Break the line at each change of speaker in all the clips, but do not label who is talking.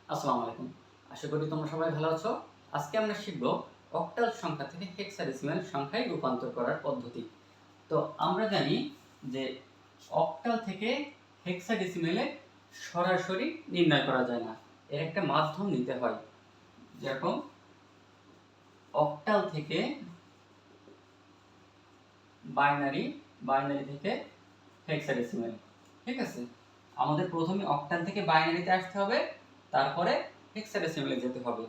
আসসালামু আলাইকুম। আশা করি তোমরা সবাই ভালো আছো। আজকে আমরা শিখব অক্টাল সংখ্যা থেকে হেক্সাডেসিমাল সংখ্যায় রূপান্তর করার পদ্ধতি। তো আমরা জানি যে অক্টাল থেকে হেক্সাডেসিমেলে সরাসরি নির্ণয় করা যায় না, এর একটা মাধ্যম নিতে হয়। যেরকম অক্টাল থেকে বাইনারি, বাইনারি থেকে হেক্সাডেসিমেল, ঠিক আছে। আমাদের প্রথমে অক্টাল থেকে বাইনারিতে আসতে হবে, তারপরে হেক্সাডেসিমেলে যেতে হবে।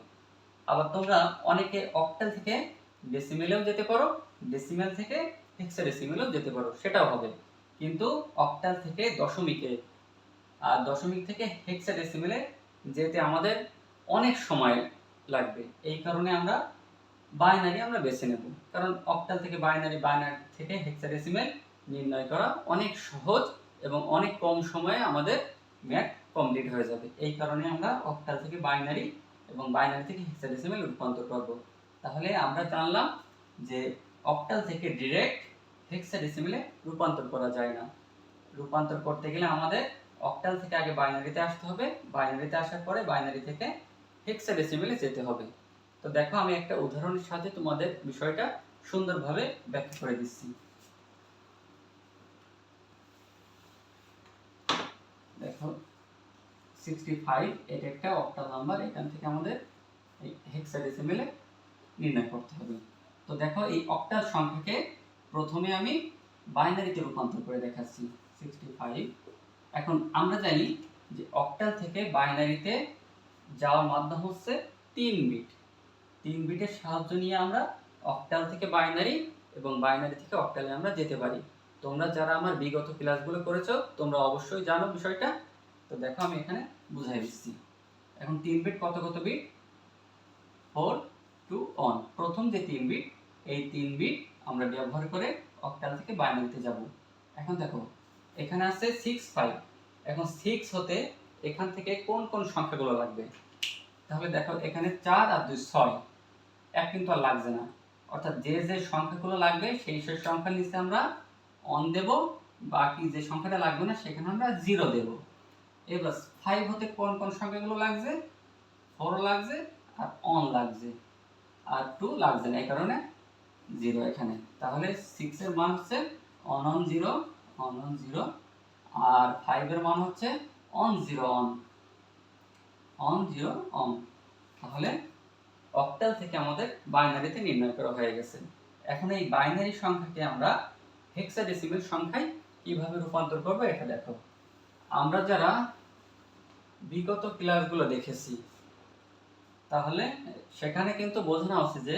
আবার তোমরা অনেকে অক্টাল থেকে ডেসিমেলেও যেতে পারো, ডেসিমেল থেকে হেক্সাডেসিমেলেও যেতে পারো, সেটাও হবে। কিন্তু অক্টাল থেকে দশমিকে আর দশমিক থেকে হেক্সাডেসিমেলে যেতে আমাদের অনেক সময় লাগবে। এই কারণে আমরা বাইনারি বেছে নেব, কারণ অক্টাল থেকে বাইনারি, বাইনারি থেকে হেক্সাডেসিমেল নির্ণয় করা অনেক সহজ এবং অনেক কম সময়ে আমাদের ম্যাথ কমপ্লিট হয়ে যাবে। এই কারণে আমরা অক্টাল থেকে বাইনারি এবং বাইনারি থেকে হেক্সাডেসিমেল রূপান্তর করব। তাহলে আমরা জানলাম যে অক্টাল থেকে ডিরেক্ট হেক্সাডেসিমেলে রূপান্তর করা যায় না। রূপান্তর করতে গেলে আমাদের অক্টাল থেকে আগে বাইনারিতে আসতে হবে, বাইনারিতে আসার পরে বাইনারি থেকে হেক্সাডেসিমেলে যেতে হবে। তো দেখো, আমি একটা উদাহরণের সাথে তোমাদের বিষয়টা সুন্দরভাবে ব্যাখ্যা করে দিচ্ছি। দেখো 65 এটা একটা অক্টাল নাম্বার, এখান থেকে আমাদের এই হেক্সাডেসিমেলে নির্ণয় করতে হবে। তো দেখো, এই অক্টাল সংখ্যাকে প্রথমে আমি বাইনারিতে রূপান্তর করে দেখাচ্ছি 65। এখন আমরা জানি যে অক্টাল থেকে বাইনারিতে যাওয়ার মাধ্যম হচ্ছে 3 বিট। 3 বিটের সাহায্য নিয়ে আমরা অক্টাল থেকে বাইনারি এবং বাইনারি থেকে অক্টালে আমরা যেতে পারি। তোমরা যারা আমার বিগত ক্লাসগুলো করেছো তোমরা অবশ্যই জানো বিষয়টা। তো দেখো, আমি এখানে বুঝাই দিচ্ছি। এখন 3 বিট কত কত বিট? 4 2 1। প্রথম যে 3 বিট, এই 3 বিট আমরা ব্যবহার করে অক্টাল থেকে বাইনারিতে যাব। এখন দেখো, এখানে আছে 65। এখন 6 হতে এখান থেকে কোন কোন সংখ্যাগুলো লাগবে? তাহলে দেখো, এখানে 4 আর 2 6, এক কিন্তু আর লাগছে না। অর্থাৎ যে যে সংখ্যাগুলো লাগবে সেই সেই সংখ্যার নিচে আমরা অন দেব, বাকি যে সংখ্যাটা লাগবে না সেখানে আমরা 0 দেব। এবার 5 হতে কোন কোন সংখ্যাগুলো লাগছে? 4 লাগছে আর অন লাগছে, আর 2 লাগছে না, এই কারণে 0 এখানে। তাহলে 6 এর মান হচ্ছে অন অন 0, অন অন 0, আর 5 এর মান হচ্ছে অন 0 অন, অন 0 অন। তাহলে অক্টাল থেকে আমাদের বাইনারিতে নির্ণয় করা হয়ে গেছে। এখন এই বাইনারি সংখ্যাকে আমরা হেক্সাডেসিমেল সংখ্যায় কিভাবে রূপান্তর করব এটা দেখো। আমরা যারা বিগত ক্লাসগুলো দেখেছি, তাহলে সেখানে কিন্তু বোঝানো আছে যে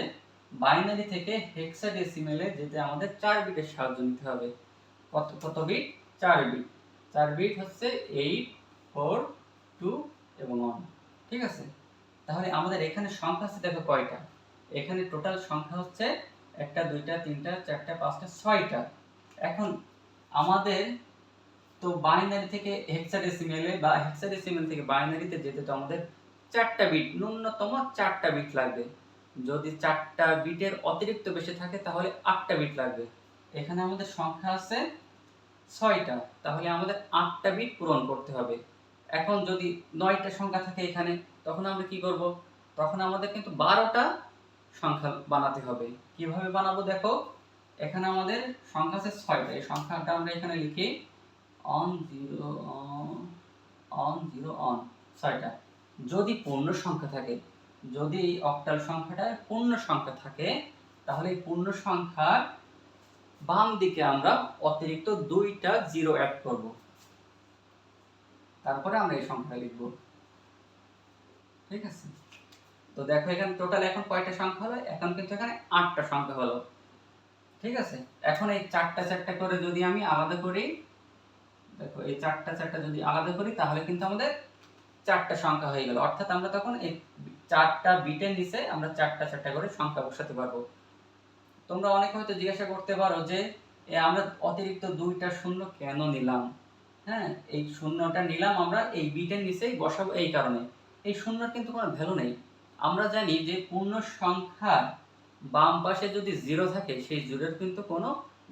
বাইনারি থেকে হেক্সাডেসিমেলে যেতে আমাদের 4 বিটের সাহায্য নিতে হবে। কত কত বিট? 4 বিট। 4 বিট হচ্ছে 8 4 2 এবং 1, ঠিক আছে। তাহলে আমাদের এখানে সংখ্যা আছে দেখো কয়টা? এখানে টোটাল সংখ্যা হচ্ছে 1টা 2টা 3টা 4টা 5টা 6টা। এখন আমাদের তো বাইনারি থেকে হেক্সাডেসিমেলে বা হেক্সাডেসিমেল থেকে বাইনারিতে যেতে তো আমাদের 4টা বিট, ন্যূনতম 4টা বিট লাগবে। যদি 4টা বিটের অতিরিক্ত বেশি থাকে তাহলে 8টা বিট লাগবে। এখানে আমাদের সংখ্যা আছে 6টা, তাহলে আমাদের 8টা বিট পূরণ করতে হবে। এখন যদি 9টা সংখ্যা থাকে এখানে, তখন আমরা কি করব? তখন আমাদের কিন্তু 12টা সংখ্যা বানাতে হবে। কিভাবে বানাবো দেখো, এখানে আমাদের সংখ্যা আছে 6টা, এই সংখ্যাটা আমরা এখানে লিখি অন 0 অন 0 অন, 6টা। যদি পূর্ণ সংখ্যা থাকে, যদি এই অক্টাল সংখ্যাটা পূর্ণ সংখ্যা থাকে, তাহলে এই পূর্ণ সংখ্যার বাম দিকে আমরা অতিরিক্ত 2টা 0 অ্যাড করব, তারপরে আমরা এই সংখ্যাটা লিখব, ঠিক আছে। তো দেখো, এখানে টোটাল এখন কয়টা সংখ্যা হলো? এখন কিন্তু এখানে 8টা সংখ্যা হলো, ঠিক আছে। এখন এই 4টা 4টা করে যদি আমি আলাদা করি, দেখো এই 4টা 4টা যদি আলাদা করি তাহলে কিন্তু আমাদের 4টা সংখ্যা হয়ে গেল। অর্থাৎ আমরা তখন এই 4টা বিটের নিচে আমরা 4টা 4টা করে সংখ্যা বসাতে পারবো। তোমরা অনেকে হয়তো জিজ্ঞাসা করতে পারো যে আমরা অতিরিক্ত 2টা শূন্য কেন নিলাম? হ্যাঁ, এই শূন্যটা নিলাম আমরা এই বিটের নিচেই বসাবো, এই কারণে। এই শূন্যর কিন্তু কোনো ভ্যালু নেই। আমরা জানি যে পূর্ণ সংখ্যার বাম পাশে যদি 0 থাকে সেই 0-এর কিন্তু কোনো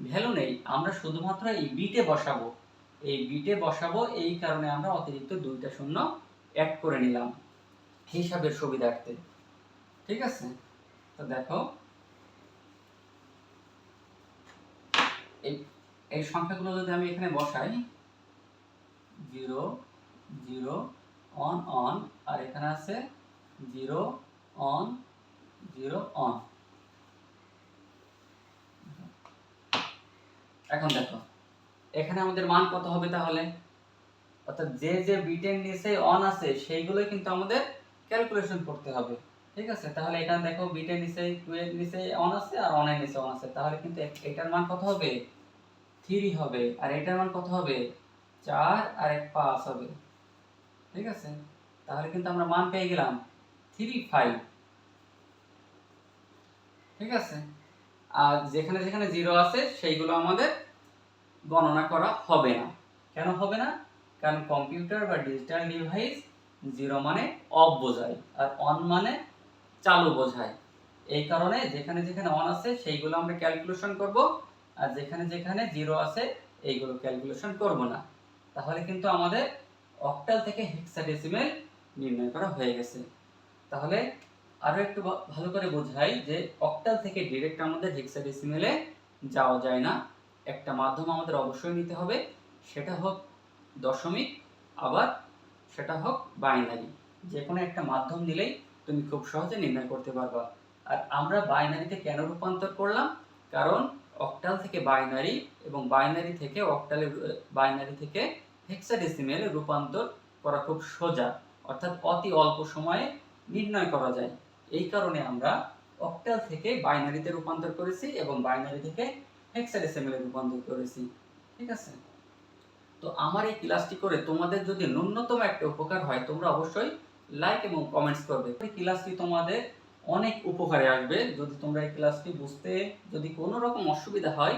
ভ্যালু নেই। আমরা শুধুমাত্র এই বিটে বসাবো, এই বিটে বসাবো, এই কারণে আমরা অতিরিক্ত 2টা শূন্য অ্যাড করে নিলাম। হিসাবের সুবিধার্থে। ঠিক আছে, তো দেখো এই সংখ্যাগুলো যদি আমি এখানে বসাই 0 0 অন অন, আর এখানে আছে 0 অন 0 অন। এখন দেখো এখানে আমাদের মান কত হবে তাহলে, অর্থাৎ যে যে বিটের নিচে অন আছে সেইগুলোই কিন্তু আমাদের ক্যালকুলেশন করতে হবে। ঠিক আছে, তাহলে এখানে দেখো বিটের নিচে 2 এর নিচে অন আছে আর অন এর নিচে অন আছে, তাহলে কিন্তু এটার মান কত হবে 3 হবে, আর এটার মান কত হবে 4 আর 1 5 হবে। ঠিক আছে, তাহলে কিন্তু আমরা মান পেয়ে গেলাম 3 5। ঠিক আছে, আর যেখানে যেখানে 0 আছে সেইগুলো আমাদের গণনা করা হবে না। কেন হবে না? কারণ কম্পিউটার বা ডিজিটাল ডিভাইস 0 মানে অফ বোঝায় আর অন মানে চালু বোঝায়। এই কারণে যেখানে যেখানে অন আছে সেইগুলো আমরা ক্যালকুলেশন করব, আর যেখানে যেখানে 0 আছে এইগুলো ক্যালকুলেশন করব না। তাহলে কিন্তু আমাদের অক্টাল থেকে হেক্সাডেসিমেল নির্ণয় করা হয়ে গেছে। তাহলে আরো একটু ভালো করে বোঝাই যে অক্টাল থেকে ডাইরেক্ট আমাদের হেক্সাডেসিমেলে যাওয়া যায় না। একটা মাধ্যম আমাদের অবশ্যই নিতে হবে, সেটা হোক দশমিক, আবার সেটা হোক বাইনারি। যে কোনো একটা মাধ্যম নিলেই তুমি খুব সহজে নির্ণয় করতে পারবা। আর আমরা বাইনারিতে কেন রূপান্তর করলাম? কারণ অক্টাল থেকে বাইনারি এবং বাইনারি থেকে অক্টালে, বাইনারি থেকে হেক্সাডেসিমেলে রূপান্তর করা খুব সোজা, অর্থাৎ অতি অল্প সময়ে নির্ণয় করা যায়। এই কারণে আমরা অক্টাল থেকে বাইনারিতে রূপান্তর করেছি এবং বাইনারি থেকে হেক্সাডেসিমেলে রূপান্তর করেছি। ঠিক আছে, তো আমার এই ক্লাসটি করে তোমাদের যদি ন্যূনতম একটা উপকার হয় তোমরা অবশ্যই লাইক এবং কমেন্টস করবে। এই ক্লাসটি তোমাদের অনেক উপকারে আসবে। যদি তোমরা এই ক্লাসটি বুঝতে যদি কোনো রকম অসুবিধা হয়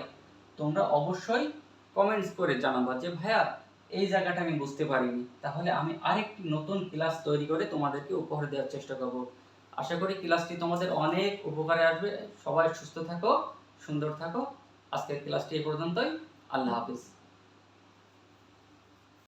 তোমরা অবশ্যই কমেন্টস করে জানাবা যে ভাইয়া এই জায়গাটা আমি বুঝতে পারিনি, তাহলে আমি আরেকটি নতুন ক্লাস তৈরি করে তোমাদেরকে উপহার দেওয়ার চেষ্টা করব। আশা করি ক্লাসটি তোমাদের অনেক উপকারে আসবে। সবাই সুস্থ থাকো, সুন্দর থাকো। আজকের ক্লাসটি এই পর্যন্তই। আল্লাহ হাফিজ।